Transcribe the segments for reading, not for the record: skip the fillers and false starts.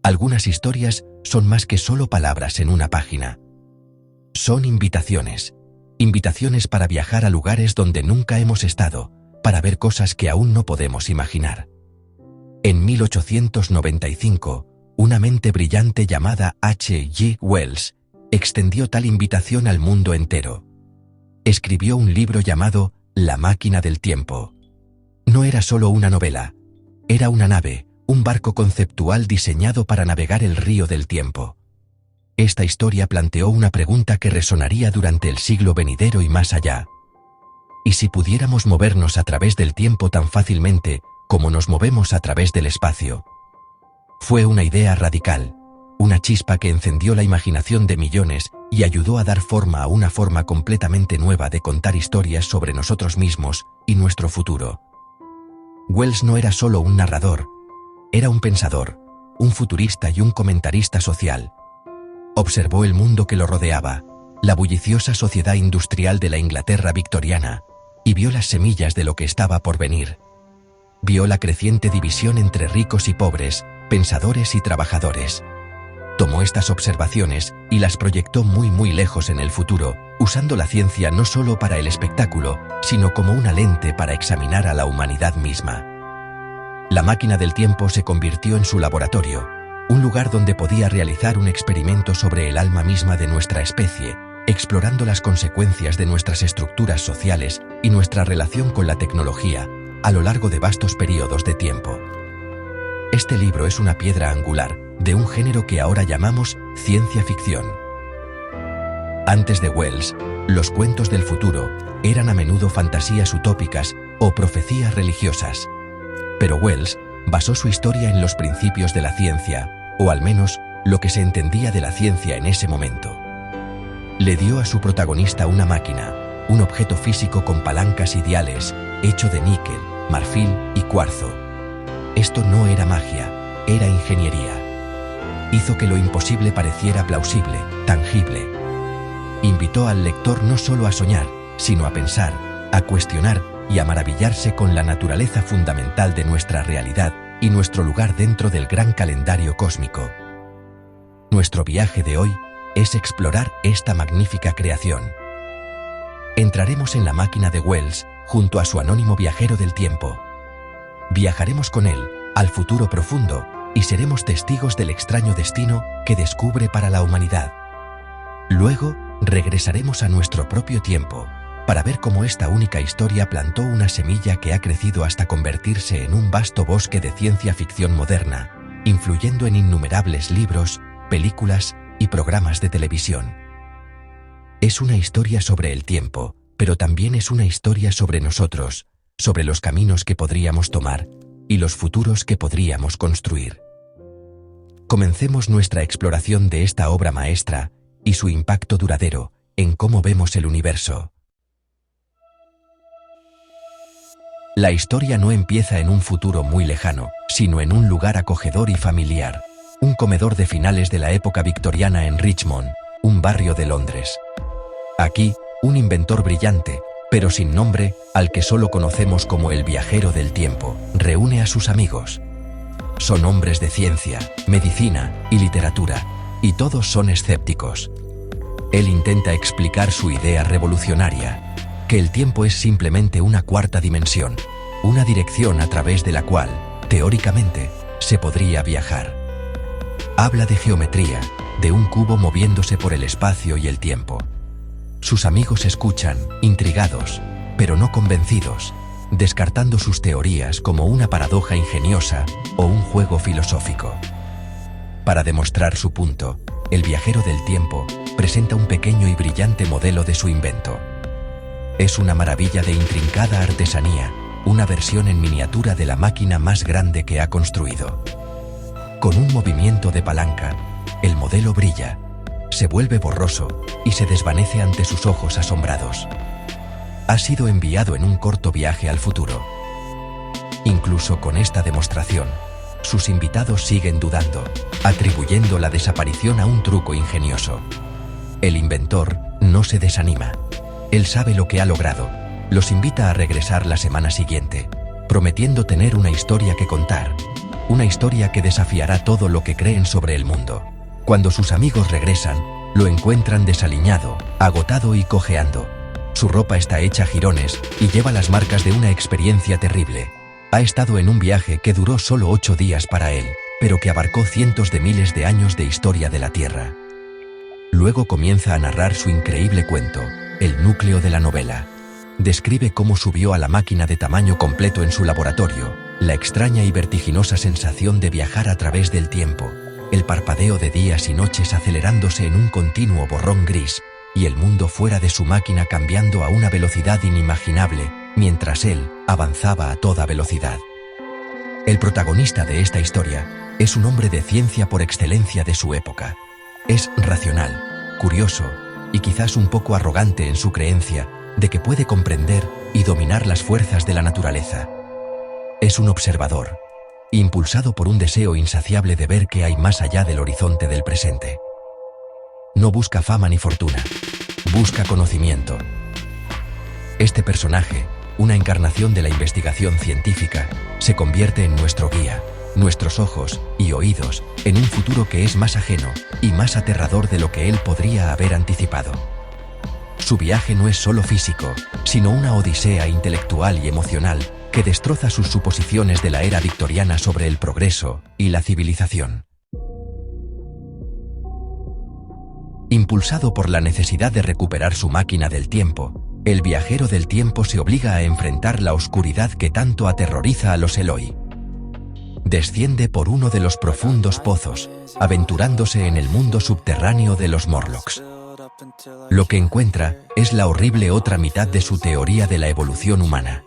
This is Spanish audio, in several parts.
Algunas historias son más que solo palabras en una página. Son invitaciones. Invitaciones para viajar a lugares donde nunca hemos estado, para ver cosas que aún no podemos imaginar. En 1895, una mente brillante llamada H. G. Wells extendió tal invitación al mundo entero. Escribió un libro llamado La máquina del tiempo. No era solo una novela, era una nave, un barco conceptual diseñado para navegar el río del tiempo. Esta historia planteó una pregunta que resonaría durante el siglo venidero y más allá. ¿Y si pudiéramos movernos a través del tiempo tan fácilmente como nos movemos a través del espacio? Fue una idea radical, una chispa que encendió la imaginación de millones y ayudó a dar forma a una forma completamente nueva de contar historias sobre nosotros mismos y nuestro futuro. Wells no era solo un narrador, era un pensador, un futurista y un comentarista social. Observó el mundo que lo rodeaba, la bulliciosa sociedad industrial de la Inglaterra victoriana, y vio las semillas de lo que estaba por venir. Vio la creciente división entre ricos y pobres, pensadores y trabajadores. Tomó estas observaciones y las proyectó muy lejos en el futuro, usando la ciencia no solo para el espectáculo, sino como una lente para examinar a la humanidad misma. La máquina del tiempo se convirtió en su laboratorio, un lugar donde podía realizar un experimento sobre el alma misma de nuestra especie, explorando las consecuencias de nuestras estructuras sociales y nuestra relación con la tecnología a lo largo de vastos periodos de tiempo. Este libro es una piedra angular de un género que ahora llamamos ciencia ficción. Antes de Wells, los cuentos del futuro eran a menudo fantasías utópicas o profecías religiosas. Pero Wells basó su historia en los principios de la ciencia, o al menos lo que se entendía de la ciencia en ese momento. Le dio a su protagonista una máquina, un objeto físico con palancas y diales, hecho de níquel, marfil y cuarzo. Esto no era magia, era ingeniería. Hizo que lo imposible pareciera plausible, tangible. Invitó al lector no solo a soñar, sino a pensar, a cuestionar y a maravillarse con la naturaleza fundamental de nuestra realidad y nuestro lugar dentro del gran calendario cósmico. Nuestro viaje de hoy es explorar esta magnífica creación. Entraremos en la máquina de Wells junto a su anónimo viajero del tiempo. Viajaremos con él al futuro profundo y seremos testigos del extraño destino que descubre para la humanidad. Luego, regresaremos a nuestro propio tiempo para ver cómo esta única historia plantó una semilla que ha crecido hasta convertirse en un vasto bosque de ciencia ficción moderna, influyendo en innumerables libros, películas y programas de televisión. Es una historia sobre el tiempo, pero también es una historia sobre nosotros, sobre los caminos que podríamos tomar y los futuros que podríamos construir. Comencemos nuestra exploración de esta obra maestra y su impacto duradero en cómo vemos el universo. La historia no empieza en un futuro muy lejano, sino en un lugar acogedor y familiar, un comedor de finales de la época victoriana en Richmond, un barrio de Londres. Aquí, un inventor brillante, pero sin nombre, al que solo conocemos como el viajero del tiempo, reúne a sus amigos. Son hombres de ciencia, medicina y literatura, y todos son escépticos. Él intenta explicar su idea revolucionaria, que el tiempo es simplemente una cuarta dimensión, una dirección a través de la cual, teóricamente, se podría viajar. Habla de geometría, de un cubo moviéndose por el espacio y el tiempo. Sus amigos escuchan, intrigados, pero no convencidos, descartando sus teorías como una paradoja ingeniosa o un juego filosófico. Para demostrar su punto, el viajero del tiempo presenta un pequeño y brillante modelo de su invento. Es una maravilla de intrincada artesanía, una versión en miniatura de la máquina más grande que ha construido. Con un movimiento de palanca, el modelo brilla, se vuelve borroso y se desvanece ante sus ojos asombrados. Ha sido enviado en un corto viaje al futuro. Incluso con esta demostración, sus invitados siguen dudando, atribuyendo la desaparición a un truco ingenioso. El inventor no se desanima. Él sabe lo que ha logrado. Los invita a regresar la semana siguiente, prometiendo tener una historia que contar, una historia que desafiará todo lo que creen sobre el mundo. Cuando sus amigos regresan, lo encuentran desaliñado, agotado y cojeando. Su ropa está hecha jirones y lleva las marcas de una experiencia terrible. Ha estado en un viaje que duró solo 8 días para él, pero que abarcó cientos de miles de años de historia de la Tierra. Luego comienza a narrar su increíble cuento, el núcleo de la novela. Describe cómo subió a la máquina de tamaño completo en su laboratorio, la extraña y vertiginosa sensación de viajar a través del tiempo, el parpadeo de días y noches acelerándose en un continuo borrón gris, y el mundo fuera de su máquina cambiando a una velocidad inimaginable, mientras él avanzaba a toda velocidad. El protagonista de esta historia es un hombre de ciencia por excelencia de su época. Es racional, curioso y quizás un poco arrogante en su creencia de que puede comprender y dominar las fuerzas de la naturaleza. Es un observador, impulsado por un deseo insaciable de ver qué hay más allá del horizonte del presente. No busca fama ni fortuna, busca conocimiento. Este personaje, una encarnación de la investigación científica, se convierte en nuestro guía, nuestros ojos y oídos, en un futuro que es más ajeno y más aterrador de lo que él podría haber anticipado. Su viaje no es solo físico, sino una odisea intelectual y emocional que destroza sus suposiciones de la era victoriana sobre el progreso y la civilización. Impulsado por la necesidad de recuperar su máquina del tiempo, el viajero del tiempo se obliga a enfrentar la oscuridad que tanto aterroriza a los Eloi. Desciende por uno de los profundos pozos, aventurándose en el mundo subterráneo de los Morlocks. Lo que encuentra es la horrible otra mitad de su teoría de la evolución humana.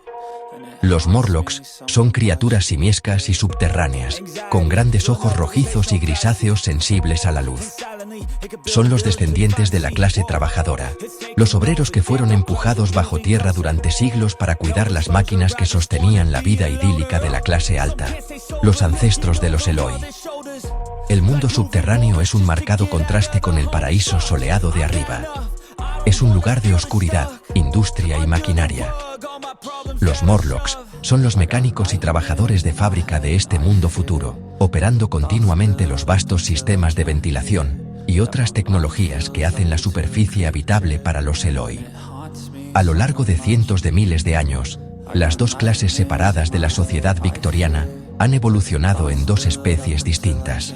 Los Morlocks son criaturas simiescas y subterráneas, con grandes ojos rojizos y grisáceos sensibles a la luz. Son los descendientes de la clase trabajadora, los obreros que fueron empujados bajo tierra durante siglos para cuidar las máquinas que sostenían la vida idílica de la clase alta, los ancestros de los Eloi. El mundo subterráneo es un marcado contraste con el paraíso soleado de arriba. Es un lugar de oscuridad, industria y maquinaria. Los Morlocks son los mecánicos y trabajadores de fábrica de este mundo futuro, operando continuamente los vastos sistemas de ventilación y otras tecnologías que hacen la superficie habitable para los Eloi. A lo largo de cientos de miles de años, las dos clases separadas de la sociedad victoriana han evolucionado en dos especies distintas.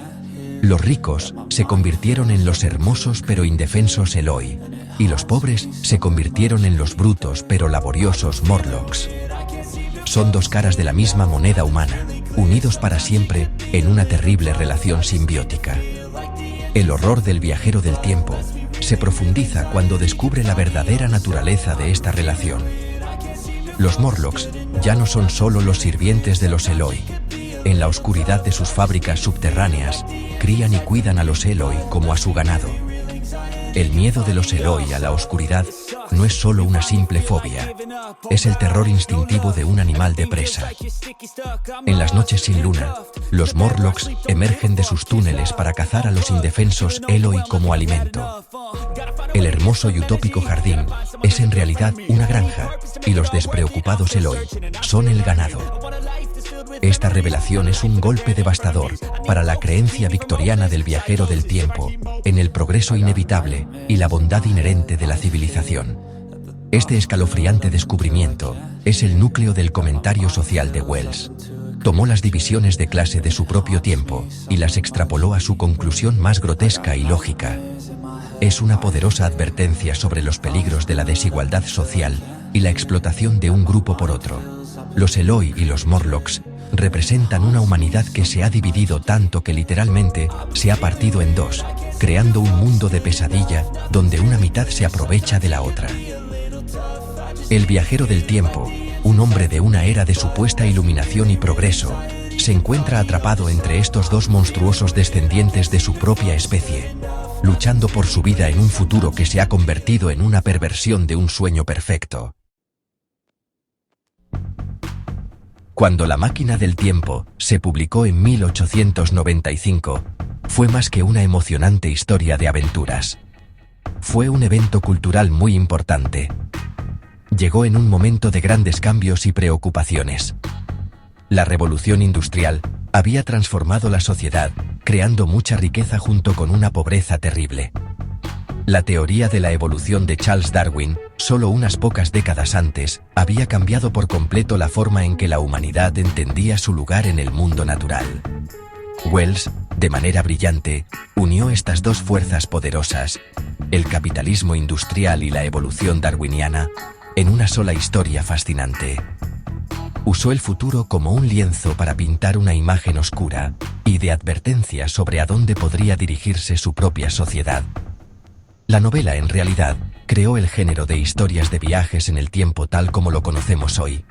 Los ricos se convirtieron en los hermosos pero indefensos Eloi, y los pobres se convirtieron en los brutos pero laboriosos Morlocks. Son dos caras de la misma moneda humana, unidos para siempre en una terrible relación simbiótica. El horror del viajero del tiempo se profundiza cuando descubre la verdadera naturaleza de esta relación. Los Morlocks ya no son solo los sirvientes de los Eloi. En la oscuridad de sus fábricas subterráneas, crían y cuidan a los Eloi como a su ganado. El miedo de los Eloi a la oscuridad no es solo una simple fobia, es el terror instintivo de un animal de presa. En las noches sin luna, los Morlocks emergen de sus túneles para cazar a los indefensos Eloi como alimento. El hermoso y utópico jardín es en realidad una granja, y los despreocupados Eloi son el ganado. Esta revelación es un golpe devastador para la creencia victoriana del viajero del tiempo, en el progreso inevitable y la bondad inherente de la civilización. Este escalofriante descubrimiento es el núcleo del comentario social de Wells. Tomó las divisiones de clase de su propio tiempo y las extrapoló a su conclusión más grotesca y lógica. Es una poderosa advertencia sobre los peligros de la desigualdad social y la explotación de un grupo por otro. Los Eloi y los Morlocks representan una humanidad que se ha dividido tanto que literalmente se ha partido en dos, creando un mundo de pesadilla donde una mitad se aprovecha de la otra. El viajero del tiempo, un hombre de una era de supuesta iluminación y progreso, se encuentra atrapado entre estos dos monstruosos descendientes de su propia especie, luchando por su vida en un futuro que se ha convertido en una perversión de un sueño perfecto. Cuando La máquina del tiempo se publicó en 1895, fue más que una emocionante historia de aventuras. Fue un evento cultural muy importante. Llegó en un momento de grandes cambios y preocupaciones. La revolución industrial había transformado la sociedad, creando mucha riqueza junto con una pobreza terrible. La teoría de la evolución de Charles Darwin, solo unas pocas décadas antes, había cambiado por completo la forma en que la humanidad entendía su lugar en el mundo natural. Wells, de manera brillante, unió estas dos fuerzas poderosas, el capitalismo industrial y la evolución darwiniana, en una sola historia fascinante. Usó el futuro como un lienzo para pintar una imagen oscura y de advertencia sobre a dónde podría dirigirse su propia sociedad. La novela, en realidad, creó el género de historias de viajes en el tiempo tal como lo conocemos hoy.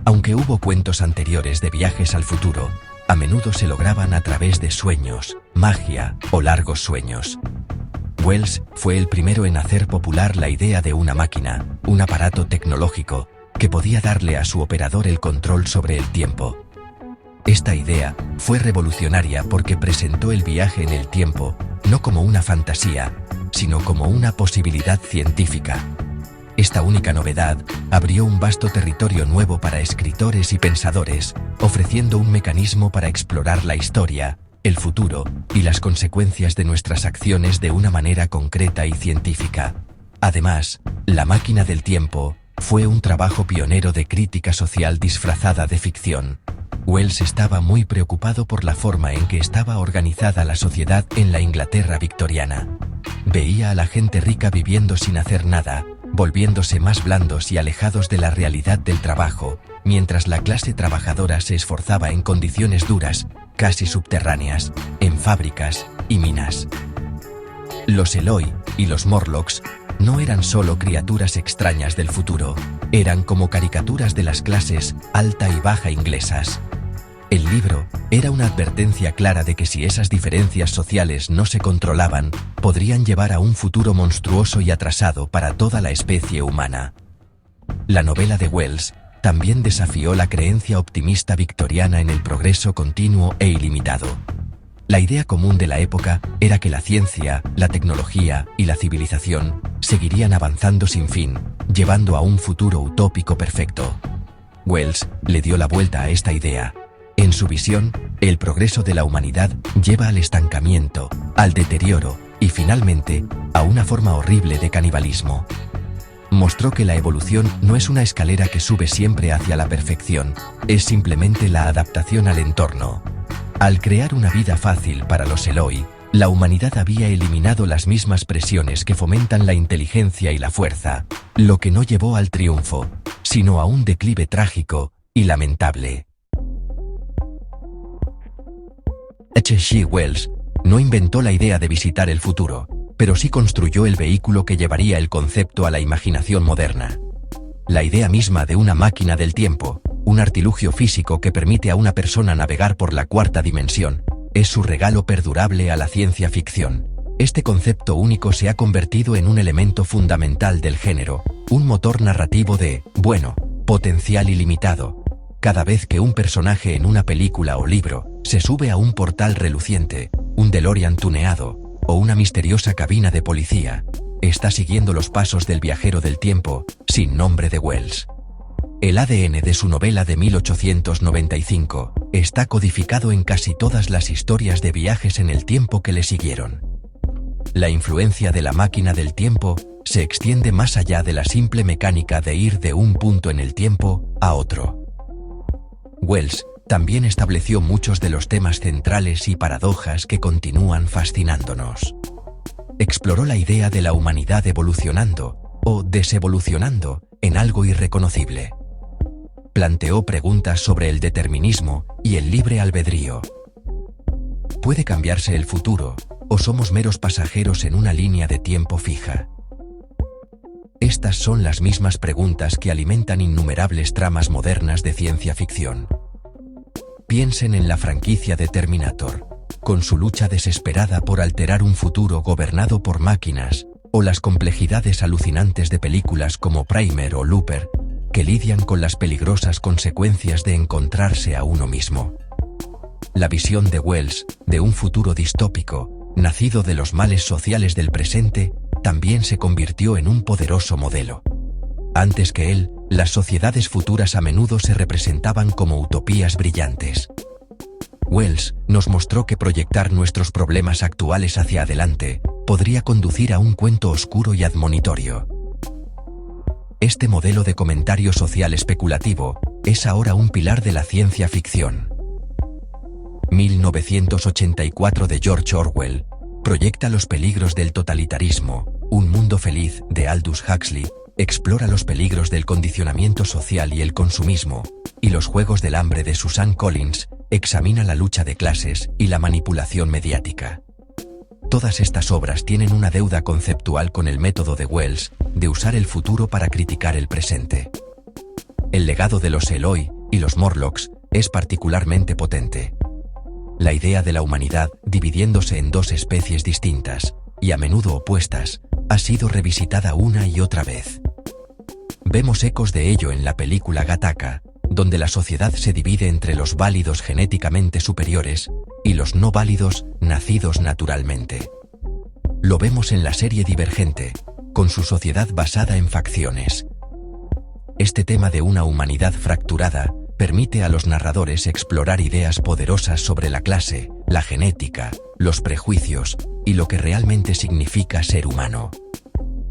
Aunque hubo cuentos anteriores de viajes al futuro, a menudo se lograban a través de sueños, magia o largos sueños. Wells fue el primero en hacer popular la idea de una máquina, un aparato tecnológico, que podía darle a su operador el control sobre el tiempo. Esta idea fue revolucionaria porque presentó el viaje en el tiempo, no como una fantasía, sino como una posibilidad científica. Esta única novedad abrió un vasto territorio nuevo para escritores y pensadores, ofreciendo un mecanismo para explorar la historia, el futuro y las consecuencias de nuestras acciones de una manera concreta y científica. Además, La máquina del tiempo fue un trabajo pionero de crítica social disfrazada de ficción. Wells estaba muy preocupado por la forma en que estaba organizada la sociedad en la Inglaterra victoriana. Veía a la gente rica viviendo sin hacer nada, volviéndose más blandos y alejados de la realidad del trabajo, mientras la clase trabajadora se esforzaba en condiciones duras, casi subterráneas, en fábricas y minas. Los Eloi y los Morlocks no eran solo criaturas extrañas del futuro, eran como caricaturas de las clases alta y baja inglesas. El libro era una advertencia clara de que si esas diferencias sociales no se controlaban, podrían llevar a un futuro monstruoso y atrasado para toda la especie humana. La novela de Wells también desafió la creencia optimista victoriana en el progreso continuo e ilimitado. La idea común de la época era que la ciencia, la tecnología y la civilización seguirían avanzando sin fin, llevando a un futuro utópico perfecto. Wells le dio la vuelta a esta idea. En su visión, el progreso de la humanidad lleva al estancamiento, al deterioro y finalmente a una forma horrible de canibalismo. Mostró que la evolución no es una escalera que sube siempre hacia la perfección, es simplemente la adaptación al entorno. Al crear una vida fácil para los Eloi, la humanidad había eliminado las mismas presiones que fomentan la inteligencia y la fuerza, lo que no llevó al triunfo, sino a un declive trágico y lamentable. H.G. Wells no inventó la idea de visitar el futuro, pero sí construyó el vehículo que llevaría el concepto a la imaginación moderna. La idea misma de una máquina del tiempo, un artilugio físico que permite a una persona navegar por la cuarta dimensión, es su regalo perdurable a la ciencia ficción. Este concepto único se ha convertido en un elemento fundamental del género, un motor narrativo de, potencial ilimitado. Cada vez que un personaje en una película o libro se sube a un portal reluciente, un DeLorean tuneado o una misteriosa cabina de policía, está siguiendo los pasos del viajero del tiempo, sin nombre de Wells. El ADN de su novela de 1895 está codificado en casi todas las historias de viajes en el tiempo que le siguieron. La influencia de la máquina del tiempo se extiende más allá de la simple mecánica de ir de un punto en el tiempo a otro. Wells también estableció muchos de los temas centrales y paradojas que continúan fascinándonos. Exploró la idea de la humanidad evolucionando o desevolucionando en algo irreconocible. Planteó preguntas sobre el determinismo y el libre albedrío. ¿Puede cambiarse el futuro o somos meros pasajeros en una línea de tiempo fija? Estas son las mismas preguntas que alimentan innumerables tramas modernas de ciencia ficción. Piensen en la franquicia de Terminator, con su lucha desesperada por alterar un futuro gobernado por máquinas, o las complejidades alucinantes de películas como Primer o Looper, que lidian con las peligrosas consecuencias de encontrarse a uno mismo. La visión de Wells, de un futuro distópico, nacido de los males sociales del presente, también se convirtió en un poderoso modelo. Antes que él, las sociedades futuras a menudo se representaban como utopías brillantes. Wells nos mostró que proyectar nuestros problemas actuales hacia adelante podría conducir a un cuento oscuro y admonitorio. Este modelo de comentario social especulativo es ahora un pilar de la ciencia ficción. 1984 de George Orwell proyecta los peligros del totalitarismo. Un mundo feliz de Aldous Huxley explora los peligros del condicionamiento social y el consumismo, y Los Juegos del Hambre de Suzanne Collins examina la lucha de clases y la manipulación mediática. Todas estas obras tienen una deuda conceptual con el método de Wells de usar el futuro para criticar el presente. El legado de los Eloi y los Morlocks es particularmente potente. La idea de la humanidad dividiéndose en dos especies distintas, y a menudo opuestas, ha sido revisitada una y otra vez. Vemos ecos de ello en la película Gattaca, donde la sociedad se divide entre los válidos genéticamente superiores y los no válidos nacidos naturalmente. Lo vemos en la serie Divergente, con su sociedad basada en facciones. Este tema de una humanidad fracturada permite a los narradores explorar ideas poderosas sobre la clase, la genética, los prejuicios y lo que realmente significa ser humano.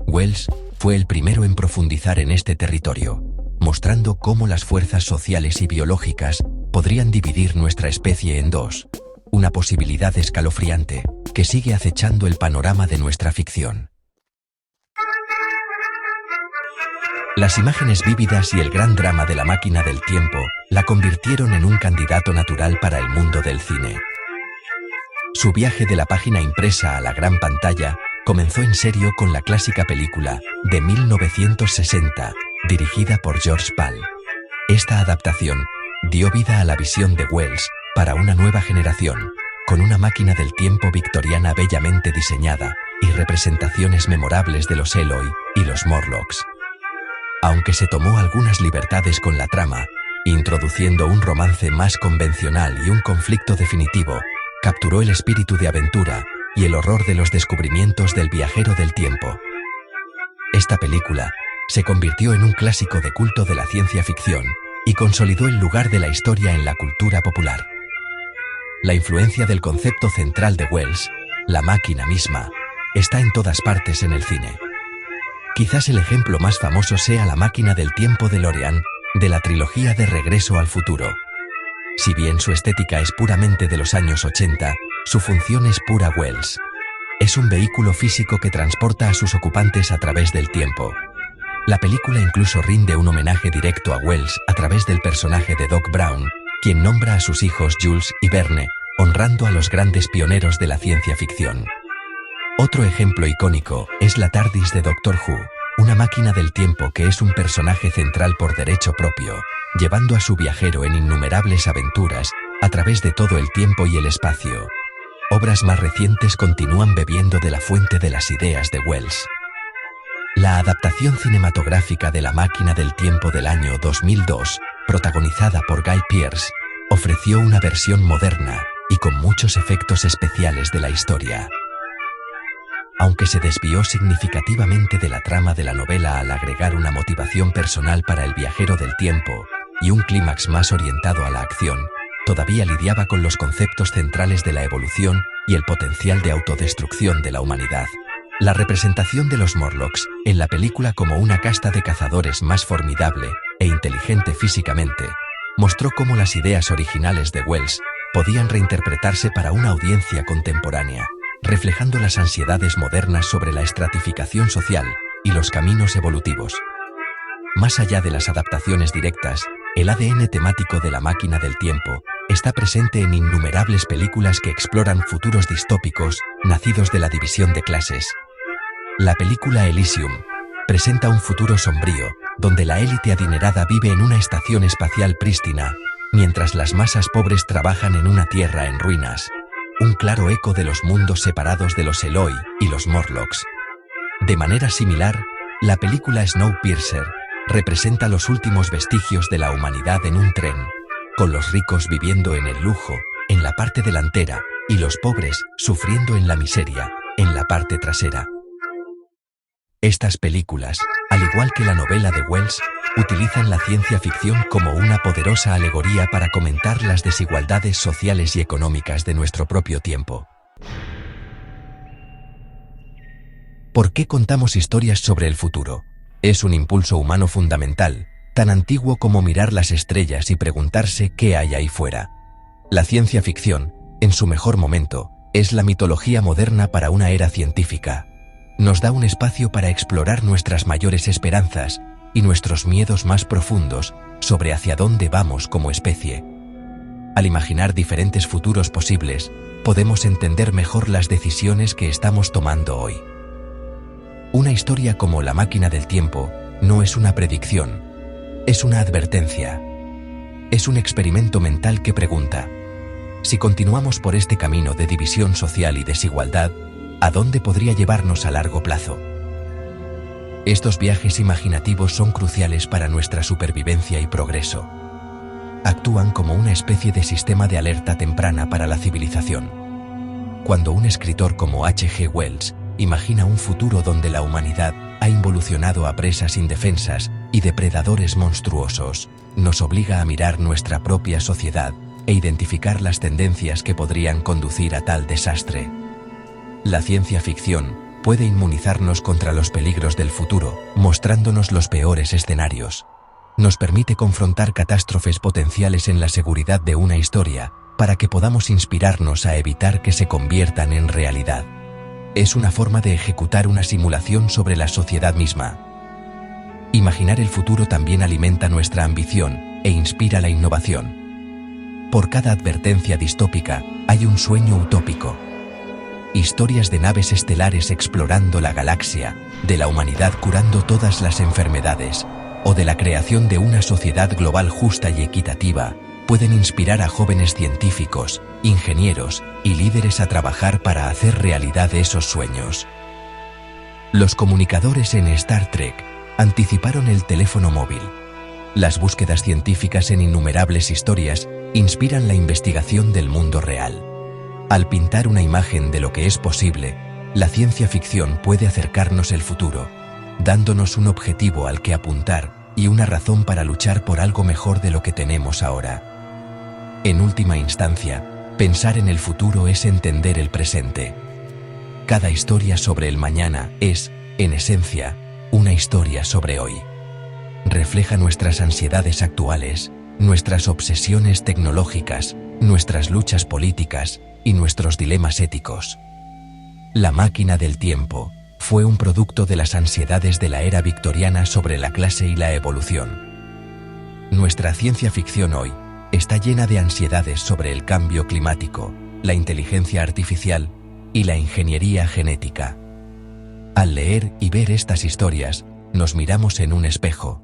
Wells fue el primero en profundizar en este territorio, mostrando cómo las fuerzas sociales y biológicas podrían dividir nuestra especie en dos, una posibilidad escalofriante que sigue acechando el panorama de nuestra ficción. Las imágenes vívidas y el gran drama de La máquina del tiempo la convirtieron en un candidato natural para el mundo del cine. Su viaje de la página impresa a la gran pantalla comenzó en serio con la clásica película de 1960, dirigida por George Pal. Esta adaptación dio vida a la visión de Wells para una nueva generación, con una máquina del tiempo victoriana bellamente diseñada y representaciones memorables de los Eloi y los Morlocks. Aunque se tomó algunas libertades con la trama, introduciendo un romance más convencional y un conflicto definitivo, capturó el espíritu de aventura y el horror de los descubrimientos del viajero del tiempo. Esta película se convirtió en un clásico de culto de la ciencia ficción y consolidó el lugar de la historia en la cultura popular. La influencia del concepto central de Wells, la máquina misma, está en todas partes en el cine. Quizás el ejemplo más famoso sea La máquina del tiempo de DeLorean, de la trilogía de Regreso al futuro. Si bien su estética es puramente de los años 80, su función es pura Wells. Es un vehículo físico que transporta a sus ocupantes a través del tiempo. La película incluso rinde un homenaje directo a Wells a través del personaje de Doc Brown, quien nombra a sus hijos Jules y Verne, honrando a los grandes pioneros de la ciencia ficción. Otro ejemplo icónico es la TARDIS de Doctor Who, una máquina del tiempo que es un personaje central por derecho propio, llevando a su viajero en innumerables aventuras a través de todo el tiempo y el espacio. Obras más recientes continúan bebiendo de la fuente de las ideas de Wells. La adaptación cinematográfica de La máquina del tiempo del año 2002, protagonizada por Guy Pearce, ofreció una versión moderna y con muchos efectos especiales de la historia. Aunque se desvió significativamente de la trama de la novela al agregar una motivación personal para el viajero del tiempo y un clímax más orientado a la acción, todavía lidiaba con los conceptos centrales de la evolución y el potencial de autodestrucción de la humanidad. La representación de los Morlocks en la película como una casta de cazadores más formidable e inteligente físicamente mostró cómo las ideas originales de Wells podían reinterpretarse para una audiencia contemporánea, reflejando las ansiedades modernas sobre la estratificación social y los caminos evolutivos. Más allá de las adaptaciones directas, el ADN temático de La máquina del tiempo está presente en innumerables películas que exploran futuros distópicos nacidos de la división de clases. La película Elysium presenta un futuro sombrío, donde la élite adinerada vive en una estación espacial prístina, mientras las masas pobres trabajan en una tierra en ruinas. Un claro eco de los mundos separados de los Eloi y los Morlocks. De manera similar, la película Snowpiercer representa los últimos vestigios de la humanidad en un tren, con los ricos viviendo en el lujo, en la parte delantera, y los pobres sufriendo en la miseria, en la parte trasera. Estas películas, al igual que la novela de Wells, utilizan la ciencia ficción como una poderosa alegoría para comentar las desigualdades sociales y económicas de nuestro propio tiempo. ¿Por qué contamos historias sobre el futuro? Es un impulso humano fundamental, tan antiguo como mirar las estrellas y preguntarse qué hay ahí fuera. La ciencia ficción, en su mejor momento, es la mitología moderna para una era científica. Nos da un espacio para explorar nuestras mayores esperanzas y nuestros miedos más profundos sobre hacia dónde vamos como especie. Al imaginar diferentes futuros posibles, podemos entender mejor las decisiones que estamos tomando hoy. Una historia como La máquina del tiempo no es una predicción, es una advertencia. Es un experimento mental que pregunta: si continuamos por este camino de división social y desigualdad, ¿a dónde podría llevarnos a largo plazo? Estos viajes imaginativos son cruciales para nuestra supervivencia y progreso. Actúan como una especie de sistema de alerta temprana para la civilización. Cuando un escritor como H.G. Wells imagina un futuro donde la humanidad ha involucionado a presas indefensas y depredadores monstruosos, nos obliga a mirar nuestra propia sociedad e identificar las tendencias que podrían conducir a tal desastre. La ciencia ficción puede inmunizarnos contra los peligros del futuro, mostrándonos los peores escenarios. Nos permite confrontar catástrofes potenciales en la seguridad de una historia, para que podamos inspirarnos a evitar que se conviertan en realidad. Es una forma de ejecutar una simulación sobre la sociedad misma. Imaginar el futuro también alimenta nuestra ambición e inspira la innovación. Por cada advertencia distópica hay un sueño utópico. Historias de naves estelares explorando la galaxia, de la humanidad curando todas las enfermedades, o de la creación de una sociedad global justa y equitativa, pueden inspirar a jóvenes científicos, ingenieros y líderes a trabajar para hacer realidad esos sueños. Los comunicadores en Star Trek anticiparon el teléfono móvil. Las búsquedas científicas en innumerables historias inspiran la investigación del mundo real. Al pintar una imagen de lo que es posible, la ciencia ficción puede acercarnos el futuro, dándonos un objetivo al que apuntar y una razón para luchar por algo mejor de lo que tenemos ahora. En última instancia, pensar en el futuro es entender el presente. Cada historia sobre el mañana es, en esencia, una historia sobre hoy. Refleja nuestras ansiedades actuales, nuestras obsesiones tecnológicas, nuestras luchas políticas y nuestros dilemas éticos. La máquina del tiempo fue un producto de las ansiedades de la era victoriana sobre la clase y la evolución. Nuestra ciencia ficción hoy está llena de ansiedades sobre el cambio climático, la inteligencia artificial y la ingeniería genética. Al leer y ver estas historias, nos miramos en un espejo.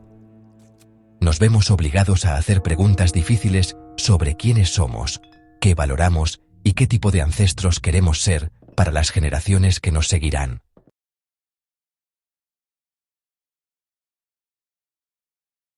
Nos vemos obligados a hacer preguntas difíciles sobre quiénes somos, qué valoramos y qué tipo de ancestros queremos ser para las generaciones que nos seguirán.